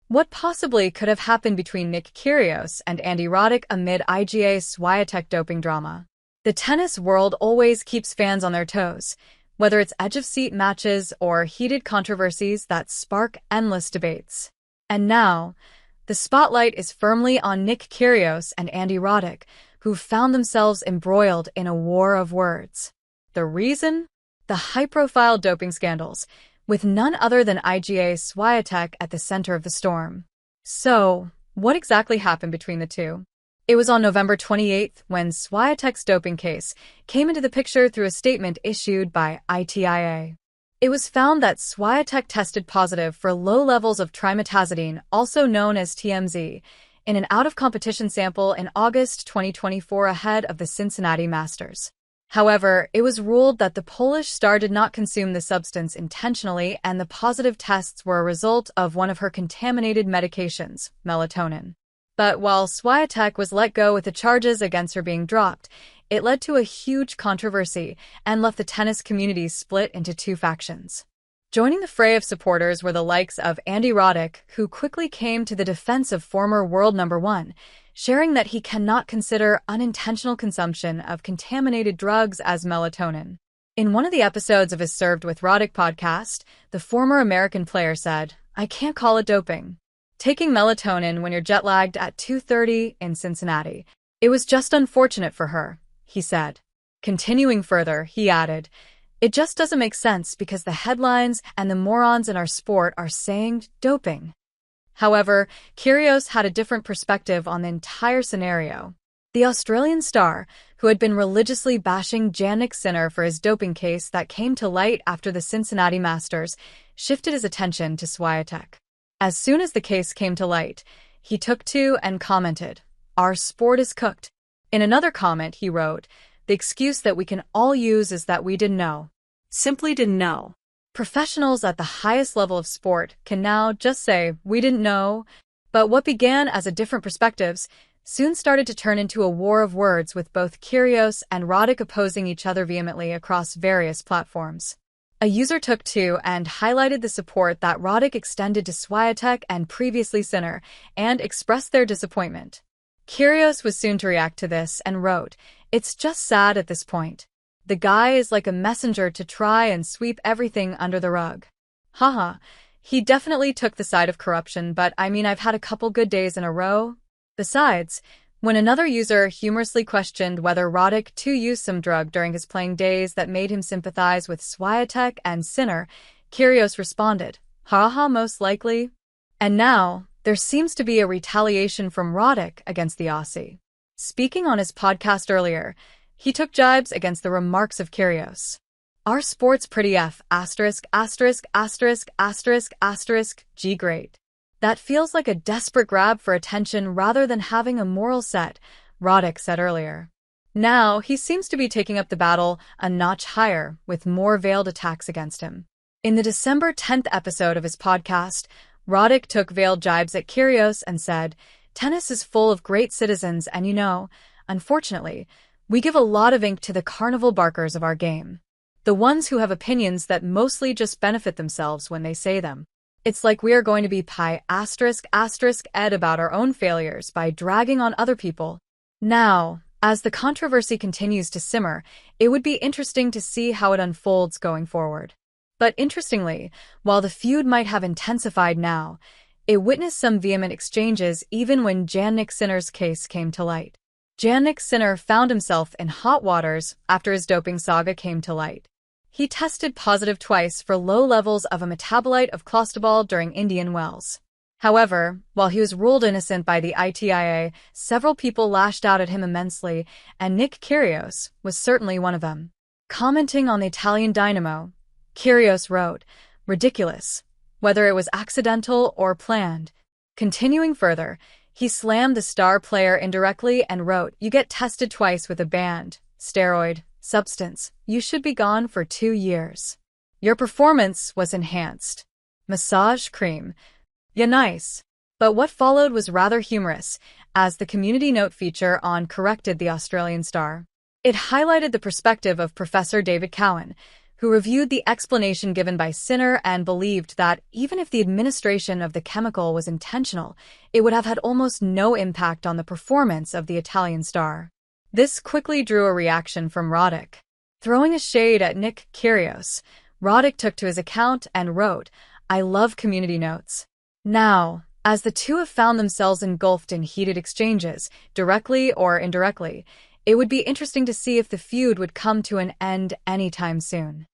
What possibly could have happened between Nick Kyrgios and Andy Roddick amid Iga Swiatek doping drama? The tennis world always keeps fans on their toes, whether it's edge-of-seat matches or heated controversies that spark endless debates. And now, the spotlight is firmly on Nick Kyrgios and Andy Roddick, who found themselves embroiled in a war of words. The reason? The high-profile doping scandals, with none other than Iga Swiatek at the center of the storm. So, what exactly happened between the two? It was on November 28th when Swiatek's doping case came into the picture through a statement issued by ITIA. It was found that Swiatek tested positive for low levels of trimetazidine, also known as TMZ, in an out-of-competition sample in August 2024 ahead of the Cincinnati Masters. However, it was ruled that the Polish star did not consume the substance intentionally, and the positive tests were a result of one of her contaminated medications, melatonin. But while Swiatek was let go with the charges against her being dropped, it led to a huge controversy and left the tennis community split into two factions. Joining the fray of supporters were the likes of Andy Roddick, who quickly came to the defense of former world number one, sharing that he cannot consider unintentional consumption of contaminated drugs as melatonin. In one of the episodes of his Served with Roddick podcast, the former American player said, "I can't call it doping. Taking melatonin when you're jet-lagged at 2:30 in Cincinnati. It was just unfortunate for her," he said. Continuing further, he added, "It just doesn't make sense because the headlines and the morons in our sport are saying doping." However, Kyrgios had a different perspective on the entire scenario. The Australian star, who had been religiously bashing Jannik Sinner for his doping case that came to light after the Cincinnati Masters, shifted his attention to Swiatek. As soon as the case came to light, he took to and commented, "Our sport is cooked." In another comment, he wrote, "The excuse that we can all use is that we didn't know. Simply didn't know." Professionals at the highest level of sport can now just say, "We didn't know." But what began as a different perspectives soon started to turn into a war of words, with both Kyrgios and Roddick opposing each other vehemently across various platforms. A user took to and highlighted the support that Roddick extended to Swiatek and previously Sinner, and expressed their disappointment. Kyrgios was soon to react to this and wrote, "It's just sad at this point. The guy is like a messenger to try and sweep everything under the rug. Haha, he definitely took the side of corruption, but I mean, I've had a couple good days in a row." Besides, when another user humorously questioned whether Roddick too used some drug during his playing days that made him sympathize with Swiatek and Sinner, Kyrgios responded, "Haha, most likely." And now, there seems to be a retaliation from Roddick against the Aussie. Speaking on his podcast earlier, he took jibes against the remarks of Kyrgios. "Our sport's pretty G great. That feels like a desperate grab for attention rather than having a moral set," Roddick said earlier. Now, he seems to be taking up the battle a notch higher, with more veiled attacks against him. In the December 10th episode of his podcast, Roddick took veiled jibes at Kyrgios and said, "Tennis is full of great citizens and unfortunately, we give a lot of ink to the carnival barkers of our game. The ones who have opinions that mostly just benefit themselves when they say them. It's like we are going to be ed about our own failures by dragging on other people." Now, as the controversy continues to simmer, it would be interesting to see how it unfolds going forward. But interestingly, while the feud might have intensified now, it witnessed some vehement exchanges even when Jannik Sinner's case came to light. Jannik Sinner found himself in hot waters after his doping saga came to light. He tested positive twice for low levels of a metabolite of clostebol during Indian Wells. However, while he was ruled innocent by the ITIA, several people lashed out at him immensely, and Nick Kyrgios was certainly one of them. Commenting on the Italian dynamo, Kyrgios wrote, "Ridiculous, whether it was accidental or planned." Continuing further, he slammed the star player indirectly and wrote, "You get tested twice with a banned steroid substance. You should be gone for 2 years. Your performance was enhanced. Massage cream. Yeah, nice." But what followed was rather humorous, as the community note feature on corrected the Australian star. It highlighted the perspective of Professor David Cowan, who reviewed the explanation given by Sinner and believed that even if the administration of the chemical was intentional, it would have had almost no impact on the performance of the Italian star. This quickly drew a reaction from Roddick. Throwing a shade at Nick Kyrgios, Roddick took to his account and wrote, "I love community notes." Now, as the two have found themselves engulfed in heated exchanges, directly or indirectly, it would be interesting to see if the feud would come to an end anytime soon.